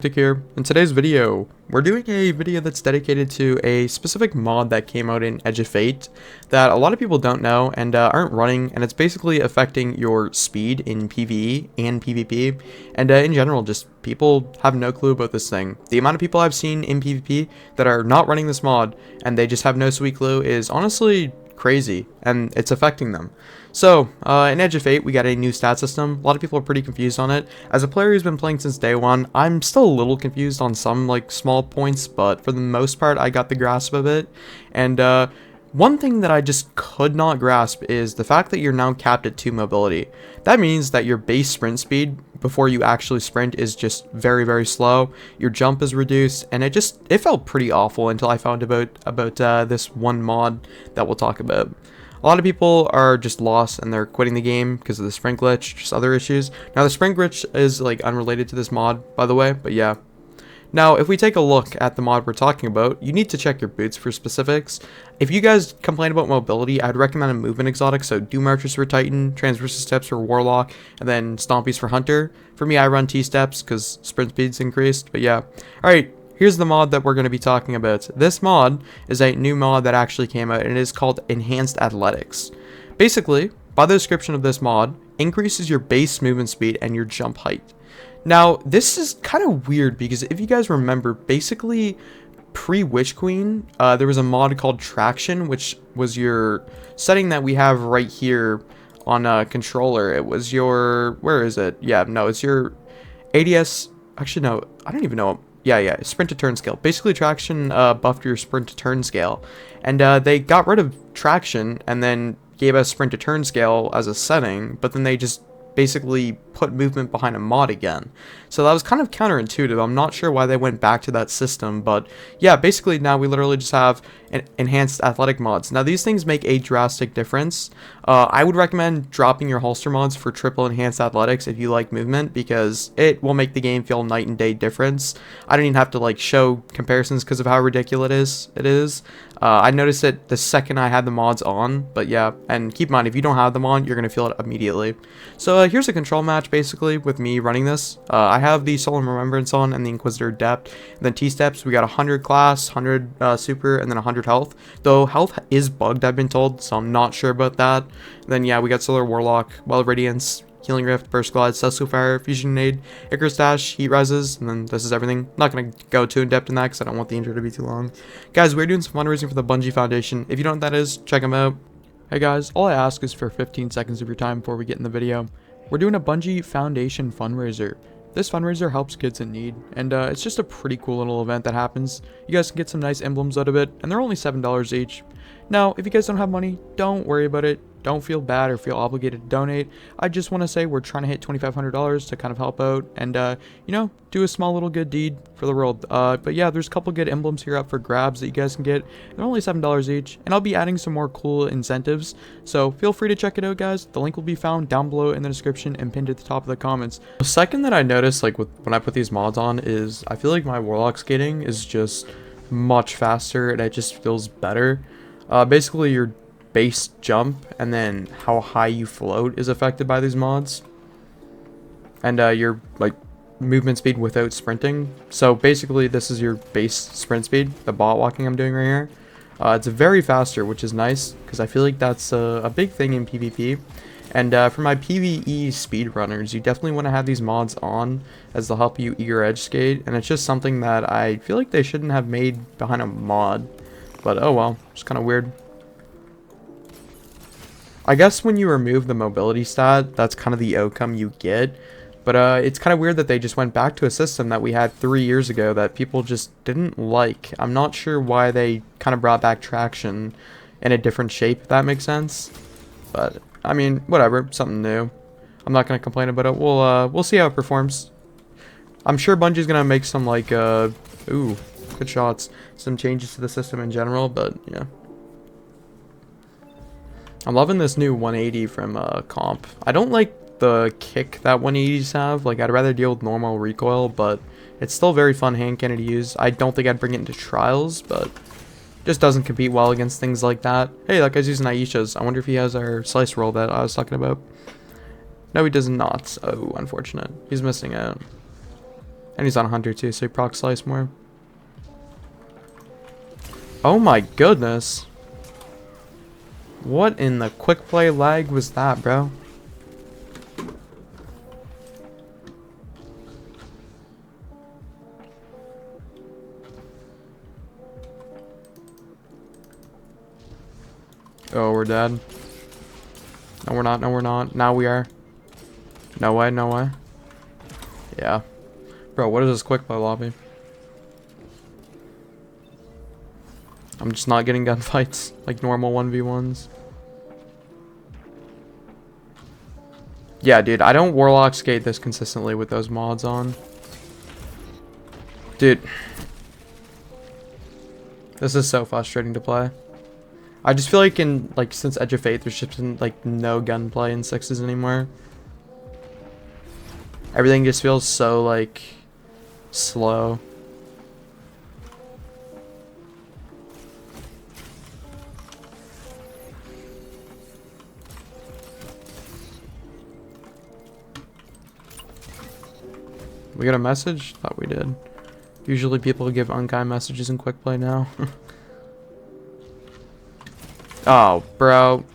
Dick here. In today's video, we're doing a video that's dedicated to a specific mod that came out in Edge of Fate that a lot of people don't know and aren't running, and it's basically affecting your speed in PvE and PvP, and in general, just people have no clue about this thing. The amount of people I've seen in PvP that are not running this mod and they just have no sweet clue is honestly crazy, and it's affecting them. So, in Edge of Fate, we got a new stat system. A lot of people are pretty confused on it. As a player who's been playing since day one, I'm still a little confused on some, small points, but for the most part, I got the grasp of it. And, one thing that I just could not grasp is the fact that you're now capped at 2 mobility. That means that your base sprint speed before you actually sprint is just very, very slow. Your jump is reduced, and it felt pretty awful until I found about this one mod that we'll talk about. A lot of people are just lost and they're quitting the game because of the sprint glitch, just other issues. Now the sprint glitch is unrelated to this mod, by the way, but yeah. Now, if we take a look at the mod we're talking about, you need to check your boots for specifics. If you guys complain about mobility, I'd recommend a movement exotic, so Doom Archers for Titan, Transversal Steps for Warlock, and then Stompies for Hunter. For me, I run T-Steps because sprint speed's increased, but yeah. Alright, here's the mod that we're going to be talking about. This mod is a new mod that actually came out, and it is called Enhanced Athletics. Basically, by the description of this mod, increases your base movement speed and your jump height. Now, this is kind of weird because if you guys remember, basically pre-Witch Queen, there was a mod called Traction, which was your setting that we have right here on a controller. It was your, where is it? Yeah, no, it's your ADS, actually no, I don't even know. Yeah, sprint to turn scale. Basically, Traction buffed your sprint to turn scale, and they got rid of Traction and then gave us sprint to turn scale as a setting, but then they just basically put movement behind a mod again. So that was kind of counterintuitive. I'm not sure why they went back to that system, but yeah, basically now we literally just have enhanced athletic mods. Now these things make a drastic difference. I would recommend dropping your holster mods for triple enhanced athletics if you like movement, because it will make the game feel night and day difference. I don't even have to show comparisons because of how ridiculous it is. I noticed it the second I had the mods on, but yeah, and keep in mind, if you don't have them on, you're going to feel it immediately. So here's a control match basically with me running this. I have the Solemn Remembrance on and the Inquisitor Adept, and then T-Steps, we got 100 class, 100 super, and then 100 health, though health is bugged, I've been told, so I'm not sure about that. And then yeah, we got Solar Warlock, Wild Radiance, Healing Rift, Burst Glide, Celestial Fire, Fusion Nade, Icarus Dash, Heat Rises, and then this is everything. Not going to go too in depth in that because I don't want the intro to be too long. Guys, we're doing some fundraising for the Bungie Foundation. If you don't know what that is, check them out. Hey guys, all I ask is for 15 seconds of your time before we get in the video. We're doing a Bungie Foundation fundraiser. This fundraiser helps kids in need, and it's just a pretty cool little event that happens. You guys can get some nice emblems out of it, and they're only $7 each. Now, if you guys don't have money, don't worry about it. Don't feel bad or feel obligated to donate. I just want to say we're trying to hit $2,500 to kind of help out and, do a small little good deed for the world. But yeah, there's a couple good emblems here up for grabs that you guys can get. They're only $7 each, and I'll be adding some more cool incentives. So feel free to check it out, guys. The link will be found down below in the description and pinned at the top of the comments. The second that I noticed, when I put these mods on, is I feel like my Warlock skating is just much faster, and it just feels better. Basically, your base jump and then how high you float is affected by these mods, and your movement speed without sprinting. So basically this is your base sprint speed, the bot walking I'm doing right here. It's very faster, which is nice because I feel like that's a big thing in PvP. And for my PvE speedrunners, you definitely want to have these mods on, as they'll help you eager edge skate, and it's just something that I feel like they shouldn't have made behind a mod, but oh well, it's kind of weird. I guess when you remove the mobility stat, that's kind of the outcome you get. But it's kind of weird that they just went back to a system that we had 3 years ago that people just didn't like. I'm not sure why they kind of brought back Traction in a different shape, if that makes sense. But, I mean, whatever, something new. I'm not going to complain about it. We'll see how it performs. I'm sure Bungie's going to make some, ooh, good shots. Some changes to the system in general, but, yeah. I'm loving this new 180 from Comp. I don't like the kick that 180s have. I'd rather deal with normal recoil, but it's still very fun hand cannon to use. I don't think I'd bring it into trials, but just doesn't compete well against things like that. Hey, that guy's using Aisha's. I wonder if he has our slice roll that I was talking about. No, he does not. Oh, unfortunate. He's missing out. And he's on a hunter too, so he proc slice more. Oh my goodness. What in the quick play lag was that, bro? Oh, we're dead. No, we're not. No, we're not. Now we are. No way. No way. Yeah. Bro, what is this quick play lobby? I'm just not getting gunfights like normal 1v1s. Yeah, dude, I don't Warlock skate this consistently with those mods on. Dude. This is so frustrating to play. I just feel like since Edge of Fate, there's just been like no gunplay in 6s anymore. Everything just feels so like slow. We got a message? Thought we did. Usually people give unkind messages in quick play now. Oh, bro.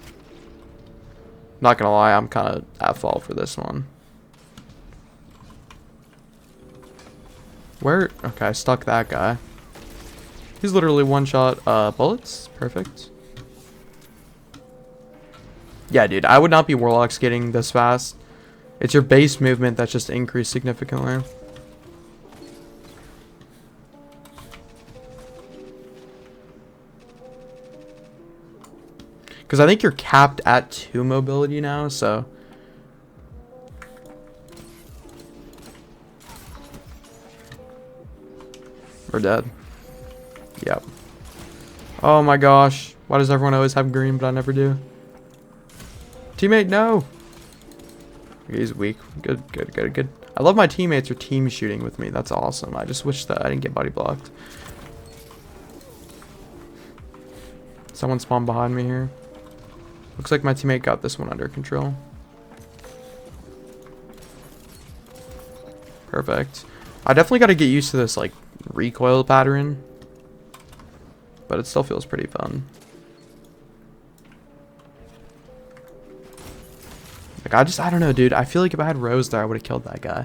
Not gonna lie, I'm kind of at fault for this one. Where? Okay, I stuck that guy. He's literally one shot bullets. Perfect. Yeah, dude, I would not be Warlock skating this fast. It's your base movement that's just increased significantly. Because I think you're capped at 2 mobility now, so... We're dead. Yep. Oh my gosh. Why does everyone always have green, but I never do? Teammate, no! He's weak. Good, good, good, good. I love my teammates are team shooting with me. That's awesome. I just wish that I didn't get body blocked. Someone spawned behind me here. Looks like my teammate got this one under control. Perfect. I definitely got to get used to this like recoil pattern, but it still feels pretty fun. Like I don't know, dude. I feel like if I had Rose there, I would have killed that guy.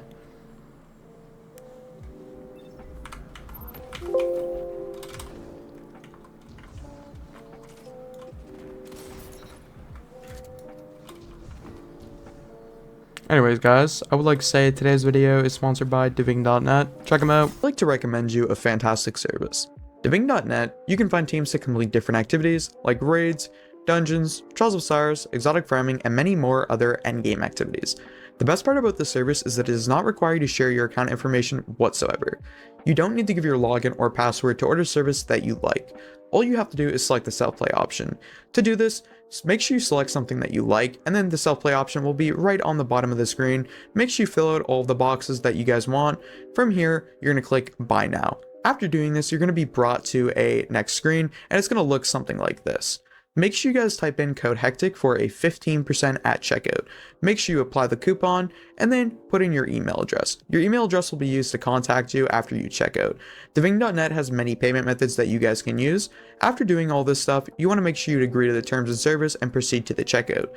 Anyways, guys, I would like to say today's video is sponsored by Diving.net. Check them out. I'd like to recommend you a fantastic service. Diving.net, you can find teams to complete different activities like raids, dungeons, Trials of Cyrus, exotic farming, and many more other endgame activities. The best part about this service is that it does not require you to share your account information whatsoever. You don't need to give your login or password to order service that you like. All you have to do is select the self-play option. To do this, make sure you select something that you like, and then the self-play option will be right on the bottom of the screen. Make sure you fill out all of the boxes that you guys want. From here, you're going to click Buy Now. After doing this, you're going to be brought to a next screen, and it's going to look something like this. Make sure you guys type in code HECTIC for a 15% at checkout. Make sure you apply the coupon and then put in your email address. Your email address will be used to contact you after you check out. Diving.net has many payment methods that you guys can use. After doing all this stuff, you want to make sure you agree to the terms and service and proceed to the checkout.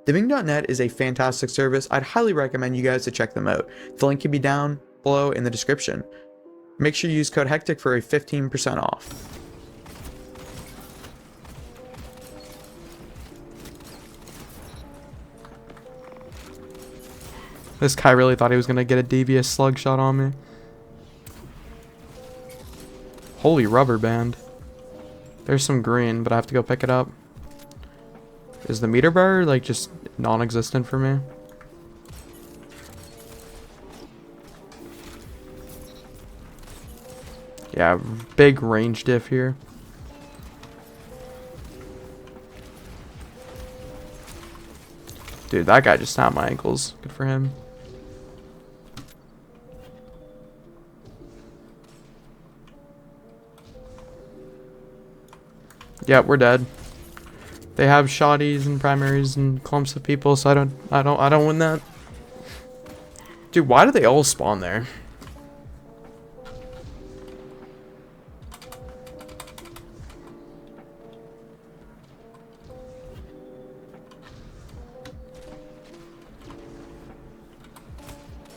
Diving.net is a fantastic service. I'd highly recommend you guys to check them out. The link can be down below in the description. Make sure you use code HECTIC for a 15% off. This guy really thought he was going to get a devious slug shot on me. Holy rubber band. There's some green, but I have to go pick it up. Is the meter bar like just non-existent for me? Yeah, big range diff here. Dude, that guy just snapped my ankles. Good for him. Yep, we're dead. They have shotties and primaries and clumps of people, so I don't win that. Dude, why do they all spawn there?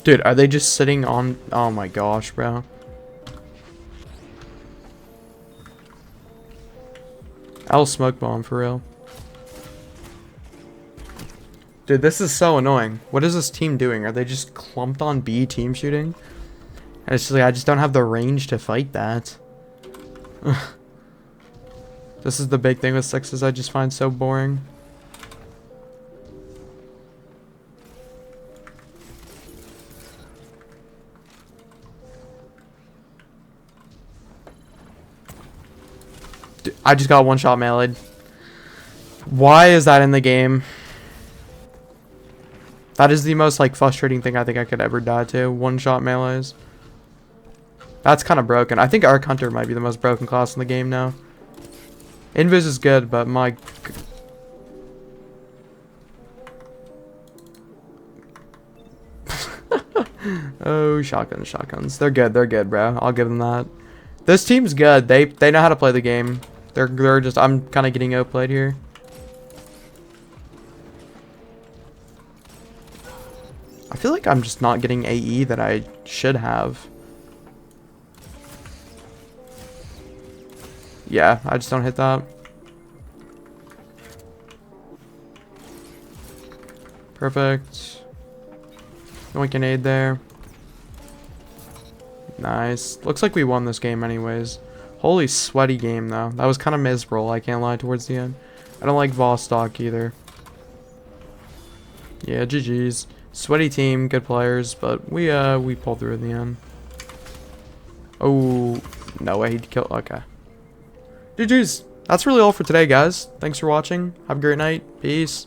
Dude, are they just sitting on... Oh my gosh, bro. I'll smoke bomb for real. Dude, this is so annoying. What is this team doing? Are they just clumped on B team shooting? And it's just like, I just don't have the range to fight that. This is the big thing with sixes I just find so boring. Dude, I just got one shot meleeed. Why is that in the game? That is the most like frustrating thing I think I could ever die to. One shot melees. That's kind of broken. I think Arc Hunter might be the most broken class in the game now. Invis is good, but my... Oh, shotguns. They're good, bro. I'll give them that. This team's good. They know how to play the game. They're just... I'm kind of getting outplayed here. I feel like I'm just not getting AE that I should have. Yeah, I just don't hit that. Perfect. Yoink an aid there. Nice. Looks like we won this game anyways. Holy sweaty game though. That was kind of miserable, I can't lie, towards the end. I don't like Vostok either. Yeah, GG's. Sweaty team, good players, but we pulled through in the end. Oh, no way he'd kill. Okay. GG's. That's really all for today, guys. Thanks for watching. Have a great night. Peace.